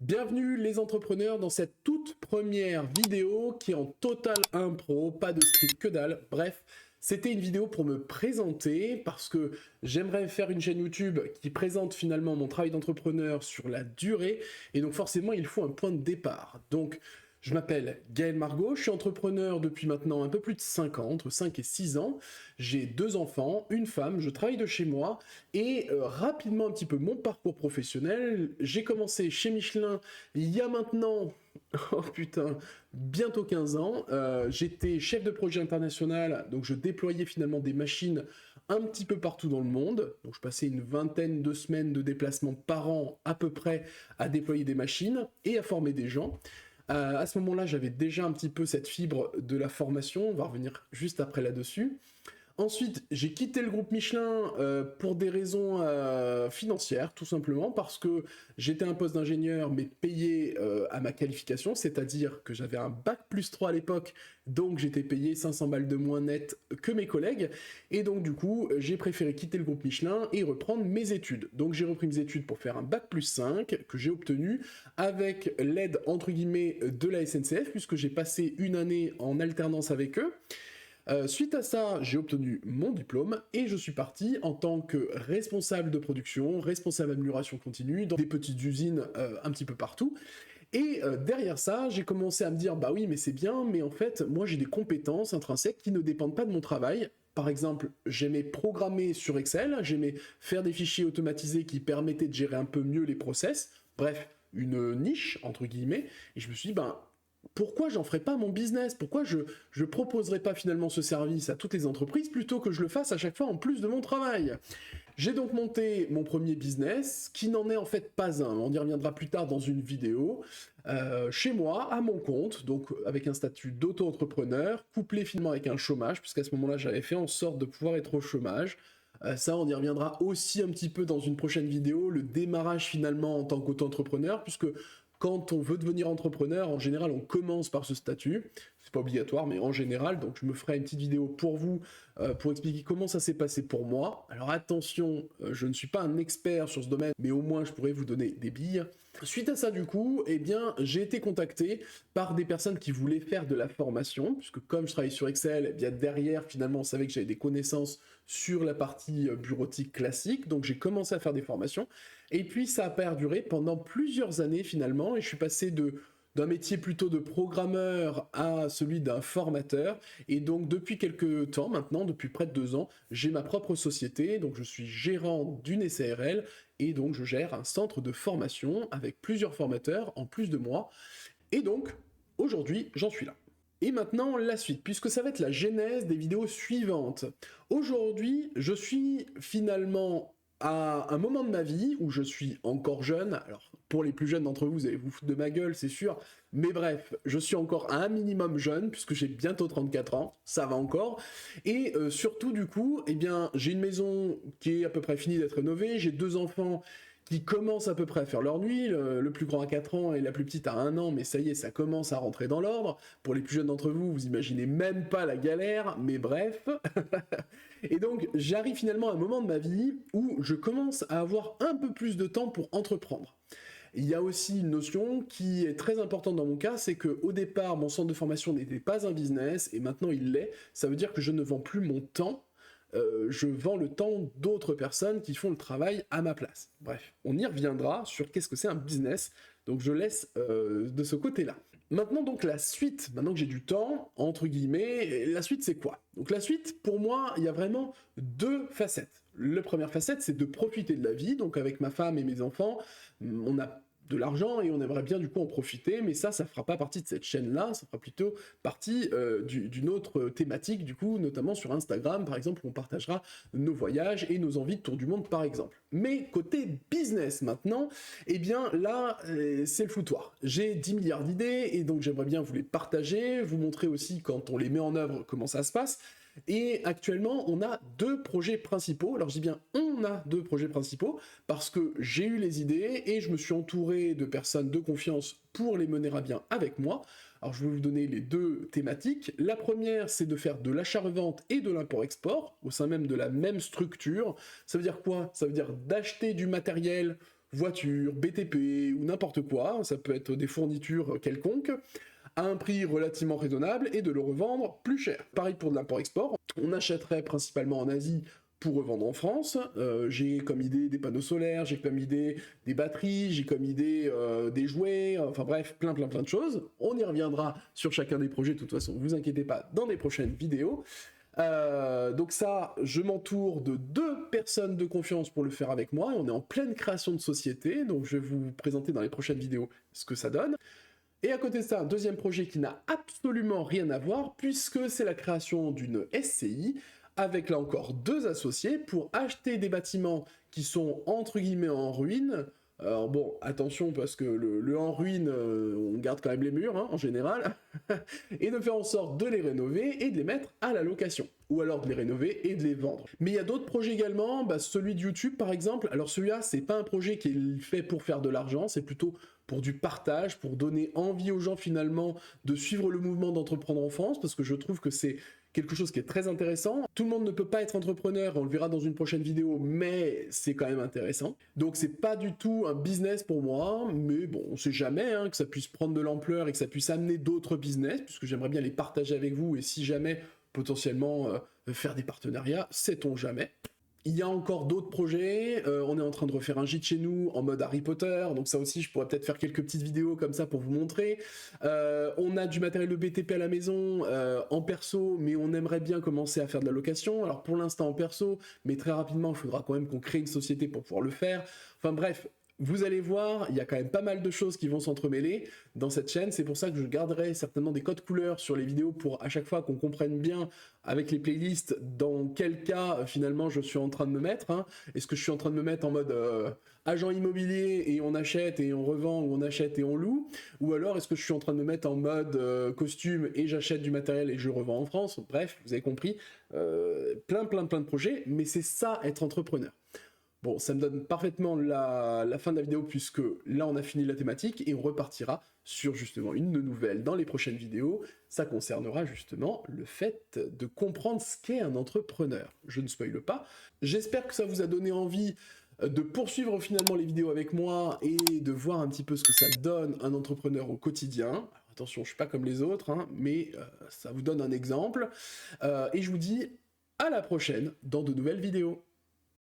Bienvenue les entrepreneurs dans cette toute première vidéo qui est en total impro, pas de script que dalle, bref. C'était une vidéo pour me présenter parce que j'aimerais faire une chaîne YouTube qui présente finalement mon travail d'entrepreneur sur la durée et donc forcément il faut un point de départ. Donc je m'appelle Gaël Margot, je suis entrepreneur depuis maintenant un peu plus de 5 ans, entre 5 et 6 ans. J'ai 2 enfants, une femme, je travaille de chez moi et rapidement un petit peu mon parcours professionnel. J'ai commencé chez Michelin il y a maintenant, oh putain, bientôt 15 ans. J'étais chef de projet international, donc je déployais finalement des machines un petit peu partout dans le monde. Donc je passais une vingtaine de semaines de déplacement par an à peu près à déployer des machines et à former des gens. À ce moment-là, j'avais déjà un petit peu cette fibre de la formation, on va revenir juste après là-dessus. Ensuite, j'ai quitté le groupe Michelin pour des raisons financières, tout simplement, parce que j'étais un poste d'ingénieur, mais payé à ma qualification, c'est-à-dire que j'avais un bac+3 à l'époque, donc j'étais payé 500 balles de moins net que mes collègues, et donc du coup, j'ai préféré quitter le groupe Michelin et reprendre mes études. Donc j'ai repris mes études pour faire un bac+5, que j'ai obtenu avec l'aide, entre guillemets, de la SNCF, puisque j'ai passé une année en alternance avec eux. Suite à ça, j'ai obtenu mon diplôme et je suis parti en tant que responsable de production, responsable d'amélioration continue dans des petites usines un petit peu partout. Et derrière ça, j'ai commencé à me dire, bah oui, mais c'est bien, mais en fait, moi j'ai des compétences intrinsèques qui ne dépendent pas de mon travail. Par exemple, j'aimais programmer sur Excel, j'aimais faire des fichiers automatisés qui permettaient de gérer un peu mieux les process. Bref, une niche, entre guillemets. Et je me suis dit, ben, pourquoi j'en ferais pas mon business? Pourquoi je proposerais pas finalement ce service à toutes les entreprises plutôt que je le fasse à chaque fois en plus de mon travail? J'ai donc monté mon premier business, qui n'en est en fait pas un, on y reviendra plus tard dans une vidéo, chez moi, à mon compte, donc avec un statut d'auto-entrepreneur, couplé finalement avec un chômage, puisqu'à ce moment-là j'avais fait en sorte de pouvoir être au chômage. Ça, on y reviendra aussi un petit peu dans une prochaine vidéo, le démarrage finalement en tant qu'auto-entrepreneur, puisque quand on veut devenir entrepreneur, en général, on commence par ce statut. C'est pas obligatoire, mais en général, donc je me ferai une petite vidéo pour vous, pour expliquer comment ça s'est passé pour moi. Alors attention, je ne suis pas un expert sur ce domaine, mais au moins je pourrais vous donner des billes. Suite à ça, du coup, eh bien, j'ai été contacté par des personnes qui voulaient faire de la formation, puisque comme je travaille sur Excel, eh bien derrière, finalement, on savait que j'avais des connaissances sur la partie bureautique classique, donc j'ai commencé à faire des formations, et puis ça a perduré pendant plusieurs années finalement, et je suis passé d'un métier plutôt de programmeur à celui d'un formateur, et donc depuis quelques temps maintenant, depuis près de 2 ans, j'ai ma propre société, donc je suis gérant d'une SARL, et donc je gère un centre de formation avec plusieurs formateurs en plus de moi, et donc aujourd'hui j'en suis là. Et maintenant, la suite, puisque ça va être la genèse des vidéos suivantes. Aujourd'hui, je suis finalement à un moment de ma vie où je suis encore jeune. Alors, pour les plus jeunes d'entre vous, vous allez vous foutre de ma gueule, c'est sûr. Mais bref, je suis encore à un minimum jeune, puisque j'ai bientôt 34 ans, ça va encore. Et surtout, du coup, eh bien, j'ai une maison qui est à peu près finie d'être rénovée, j'ai 2 enfants qui commencent à peu près à faire leur nuit, le plus grand a 4 ans et la plus petite a 1 an, mais ça y est, ça commence à rentrer dans l'ordre. Pour les plus jeunes d'entre vous, vous imaginez même pas la galère, mais bref. Et donc, j'arrive finalement à un moment de ma vie où je commence à avoir un peu plus de temps pour entreprendre. Il y a aussi une notion qui est très importante dans mon cas, c'est qu'au départ, mon centre de formation n'était pas un business, et maintenant il l'est. Ça veut dire que je ne vends plus mon temps, je vends le temps d'autres personnes qui font le travail à ma place. Bref, on y reviendra sur qu'est-ce que c'est un business, donc je laisse de ce côté-là. Maintenant donc la suite, maintenant que j'ai du temps, entre guillemets, la suite c'est quoi? Donc la suite, pour moi, il y a vraiment 2 facettes. La première facette, c'est de profiter de la vie, donc avec ma femme et mes enfants, on a de l'argent et on aimerait bien du coup en profiter, mais ça fera pas partie de cette chaîne-là, ça fera plutôt partie d'une autre thématique, du coup, notamment sur Instagram, par exemple, où on partagera nos voyages et nos envies de tour du monde, par exemple. Mais côté business, maintenant, eh bien là, c'est le foutoir. J'ai 10 milliards d'idées, et donc j'aimerais bien vous les partager, vous montrer aussi, quand on les met en œuvre, comment ça se passe. Et actuellement, on a 2 projets principaux. Alors je dis bien on a 2 projets principaux parce que j'ai eu les idées et je me suis entouré de personnes de confiance pour les mener à bien avec moi. Alors je vais vous donner les 2 thématiques. La première, c'est de faire de l'achat-revente et de l'import-export au sein même de la même structure. Ça veut dire quoi? Ça veut dire d'acheter du matériel voiture, BTP ou n'importe quoi, ça peut être des fournitures quelconques, à un prix relativement raisonnable et de le revendre plus cher. Pareil pour de l'import-export, on achèterait principalement en Asie pour revendre en France. J'ai comme idée des panneaux solaires, j'ai comme idée des batteries, j'ai comme idée des jouets, enfin bref, plein de choses. On y reviendra sur chacun des projets, de toute façon, vous inquiétez pas, dans les prochaines vidéos. Donc ça, je m'entoure de 2 personnes de confiance pour le faire avec moi, et on est en pleine création de société, donc je vais vous présenter dans les prochaines vidéos ce que ça donne. Et à côté de ça, un deuxième projet qui n'a absolument rien à voir, puisque c'est la création d'une SCI, avec là encore 2 associés, pour acheter des bâtiments qui sont entre guillemets en ruine. Alors bon, attention, parce que le en ruine, on garde quand même les murs, hein, en général, et de faire en sorte de les rénover et de les mettre à la location, ou alors de les rénover et de les vendre. Mais il y a d'autres projets également, celui de YouTube par exemple. Alors celui-là, c'est pas un projet qui est fait pour faire de l'argent, c'est plutôt pour du partage, pour donner envie aux gens finalement de suivre le mouvement d'entreprendre en France, parce que je trouve que c'est quelque chose qui est très intéressant. Tout le monde ne peut pas être entrepreneur, on le verra dans une prochaine vidéo, mais c'est quand même intéressant. Donc c'est pas du tout un business pour moi, mais bon, on sait jamais hein, que ça puisse prendre de l'ampleur et que ça puisse amener d'autres business, puisque j'aimerais bien les partager avec vous, et si jamais, potentiellement, faire des partenariats, sait-on jamais. Il y a encore d'autres projets, on est en train de refaire un gîte chez nous en mode Harry Potter, donc ça aussi je pourrais peut-être faire quelques petites vidéos comme ça pour vous montrer. On a du matériel de BTP à la maison, en perso, mais on aimerait bien commencer à faire de la location. Alors pour l'instant en perso, mais très rapidement il faudra quand même qu'on crée une société pour pouvoir le faire. Enfin bref, vous allez voir, il y a quand même pas mal de choses qui vont s'entremêler dans cette chaîne, c'est pour ça que je garderai certainement des codes couleurs sur les vidéos pour à chaque fois qu'on comprenne bien avec les playlists dans quel cas finalement je suis en train de me mettre. Hein. Est-ce que je suis en train de me mettre en mode agent immobilier et on achète et on revend, ou on achète et on loue, ou alors est-ce que je suis en train de me mettre en mode costume et j'achète du matériel et je revends en France. Bref, vous avez compris, plein de projets, mais c'est ça être entrepreneur. Bon, ça me donne parfaitement la fin de la vidéo, puisque là on a fini la thématique et on repartira sur justement une nouvelle dans les prochaines vidéos. Ça concernera justement le fait de comprendre ce qu'est un entrepreneur. Je ne spoile pas. J'espère que ça vous a donné envie de poursuivre finalement les vidéos avec moi et de voir un petit peu ce que ça donne un entrepreneur au quotidien. Alors, attention, je ne suis pas comme les autres, hein, mais ça vous donne un exemple. Et je vous dis à la prochaine dans de nouvelles vidéos.